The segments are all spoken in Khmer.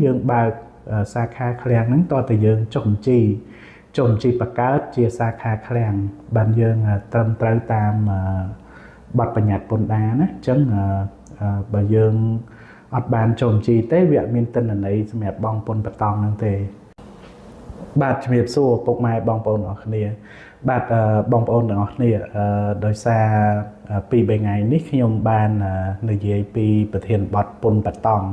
យើងបើកសាខាឃ្លាំងហ្នឹងតើតើយើងចុះបញ្ជីបង្កើតជាសាខាឃ្លាំងបានយើងត្រឹមត្រូវតាមបទបញ្ញត្តិពន្ធដារណាអញ្ចឹងបើយើងអត់បានចុះបញ្ជីទេវាអត់មានទិន្នន័យសម្រាប់បង់ពន្ធបតង់ហ្នឹងទេបាទជំរាបសួរពុកម៉ែបងប្អូនទាំងអស់គ្នាបាទបងប្អូនទាំងអស់គ្នាដោយសារ2-3ថ្ងៃនេះខ្ញុំបាននិយាយពីប្រធានបទពន្ធបតង់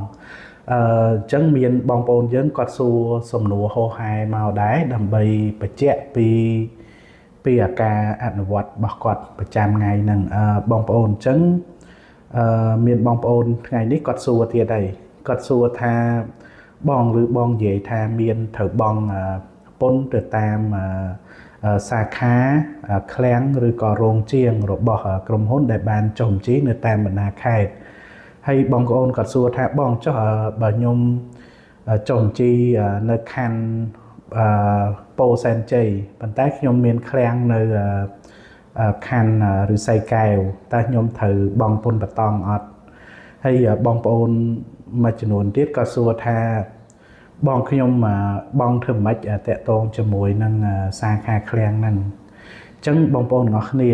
អញ្ចឹងមានបងប្អូនយើងគាត់សួរសំណួរហោហែមកដែរដើម្បីបញ្ជាក់ពីអាការអនុវត្តរបស់គាត់ប្រចាំថ្ងៃហ្នឹងបងប្អូនអញ្ចឹងមានបងប្អូនថ្ងៃនេះគាត់សួរទៀតហើយគាត់សួរថាបងឬបងនិយាយថាមានត្រូវបង់ពន្ធទៅតាមសាខាឃ្លាំងឬក៏រោងជាងរបស់ក្រុមហ៊ុនដែលបានចុះបញ្ជីនៅតាមបណ្ដាខេត្តហើយបងប្អូនគាត់សួរថាបងចុះបើខ្ញុំចុះបញ្ជីនៅខណ្ឌពោធិ៍សែនជ័យប៉ុន្តែខ្ញុំមានឃ្លាំងនៅខណ្ឌឫស្សីកែវតើខ្ញុំត្រូវបង់ពន្ធបតង់អត់ហើយបងប្អូនមួយចំនួនទៀតក៏សួរថាបងខ្ញុំបងធ្វើម៉េចតាក់ទងជាមួយនឹងសាខាឃ្លាំងហ្នឹងអញ្ចឹងបងប្អូនទាំងអស់គ្នា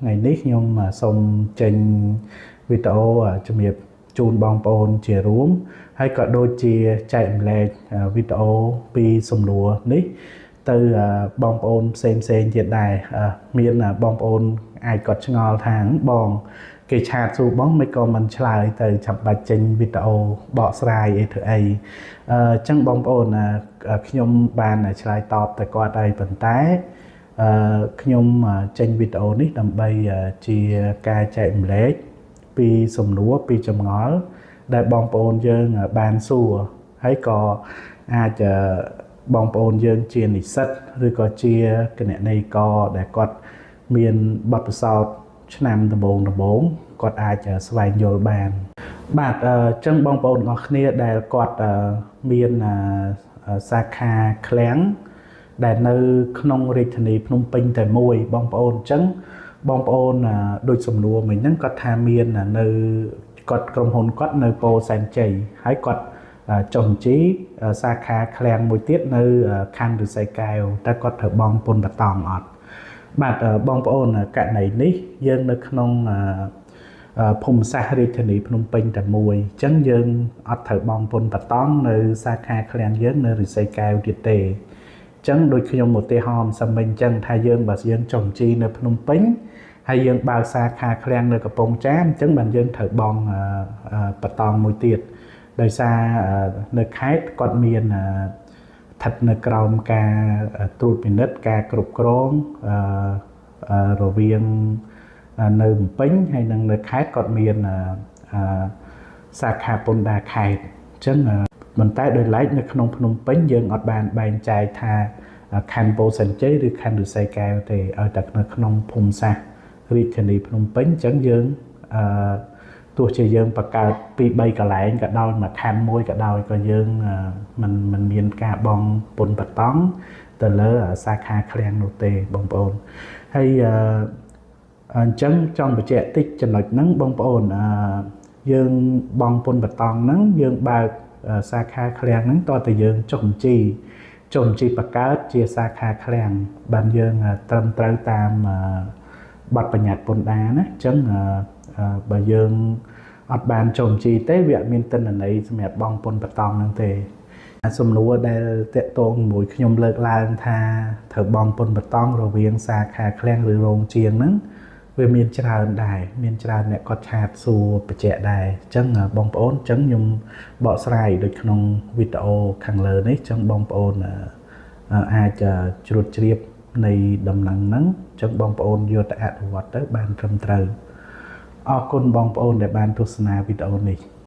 ថ្ងៃនេះខ្ញុំសូមចេញវីដេអូជំរាបជូនបងប្អូនជារួមហើយក៏ដូចជាចែករំលែកវីដេអូពីសំណួរនេះទៅបងប្អូនផ្សេងទៀតដែរមានបងប្អូនអាចគាត់ឆ្ងល់ថាបងគេឆាតសួរបងមិនក៏មិនឆ្លើយទៅចាំបាច់ចេញវីដេអូបកស្រាយអីធ្វើអីអញ្ចឹងបងប្អូនខ្ញុំបានឆ្លើយតបទៅគាត់ហើយប៉ុន្តែខ្ញុំចេញវីដេអូនេះដើម្បីជាការចែករំលែកពីសំណួរពីចម្ងល់ដែលបងប្អូនយើងបានសួរហើយក៏អាចបងប្អូនយើងជានិស្សិតឬក៏ជាគណនេយ្យករដែលគាត់មានបទពិសោធន៍ឆ្នាំដំបូងគាត់អាចស្វែងយល់បានបាទអញ្ចឹងបងប្អូនទាំងអស់គ្នាដែលគាត់មានសាខាឃ្លាំងដែលនៅក្នុងរាជធានីភ្នំពេញតែមួយបងប្អូនអញ្ចឹងបងប្អូនដូចសំណួរមិញហ្នឹងគាត់ថាមាននៅគាត់ក្រុមហ៊ុនគាត់នៅពោធិ៍សែនជ័យហើយគាត់ចុះបញ្ជីសាខាឃ្លាំងមួយទៀតនៅខណ្ឌឫស្សីកែវតែគាត់ត្រូវបង់ពន្ធបតង់អត់បាទបងប្អូនករណីនេះយើងនៅក្នុងភូមិសាស្ត្ររាជធានីភ្នំពេញតែមួយអញ្ចឹងយើងអត់ត្រូវបង់ពន្ធបតង់នៅសាខាឃ្លាំងយើងនៅឫស្សីកែវទៀតទេអញ្ចឹងដូចខ្ញុំឧទាហរណ៍សម្មិញអញ្ចឹងថាយើងបើយើងចុះបញ្ជីនៅភ្នំពេញហើយយើងបើកសាខាឃ្លាំងនៅកំពង់ចាមអញ្ចឹងបានយើងត្រូវបង់បតង់មួយទៀតដោយសារនៅខេត្តគាត់មានស្ថិតនៅក្រោមការត្រួតពិនិត្យការគ្រប់គ្រងរវាងនៅភ្នំពេញហើយនិងនៅខេត្តគាត់មានសាខាពន្ធដារខេត្តអញ្ចឹងប៉ុន្តែដោយឡែកនៅក្នុងភ្នំពេញយើងអត់បានបែងចែកថាខណ្ឌពោធិ៍សែនជ័យឬខណ្ឌឫស្សីកែវទេឲ្យតែនៅក្នុងភូមិសាស្ត្ររាជធានីភ្នំពេញអញ្ចឹងយើងទោះជាយើងបង្កើត2-3កន្លែងក៏ដោយមួយខណ្ឌមួយក៏ដោយក៏យើងមិនមានការបង់ពន្ធបតង់ទៅលើសាខាឃ្លាំងនោះទេបងប្អូនហើយអញ្ចឹងចង់បញ្ជាក់តិចចំណុចហ្នឹងបងប្អូនយើងបង់ពន្ធបតង់ហ្នឹងយើងបើកសាខាឃ្លាំងហ្នឹងតើតើយើងចុះបញ្ជីបង្កើតជាសាខាឃ្លាំងបានយើងត្រឹមត្រូវតាមបទបញ្ញត្តិពន្ធដារណាអញ្ចឹងបើយើងអត់បានចុះបញ្ជីទេវាអត់មានទិន្នន័យសម្រាប់បង់ពន្ធបតង់ហ្នឹងទេសំណួរដែលតាក់ទងជាមួយខ្ញុំលើកឡើងថាត្រូវបង់ពន្ធបតង់រវាងសាខាឃ្លាំងឬរោងជាងហ្នឹងវាមានច្រើនដែរមានច្រើនអ្នកគាត់ឆាតសួរបញ្ជាក់ដែរអញ្ចឹងបងប្អូនអញ្ចឹងខ្ញុំបកស្រាយដូចក្នុងវីដេអូខាងលើនេះអញ្ចឹងបងប្អូនអាចជ្រួតជ្រាបនៃដំណឹងហ្នឹងអញ្ចឹងបងប្អូនយកទៅអនុវត្តទៅបានត្រឹមត្រូវអរគុណបងប្អូនដែលបានទស្សនាវីដេអូនេះ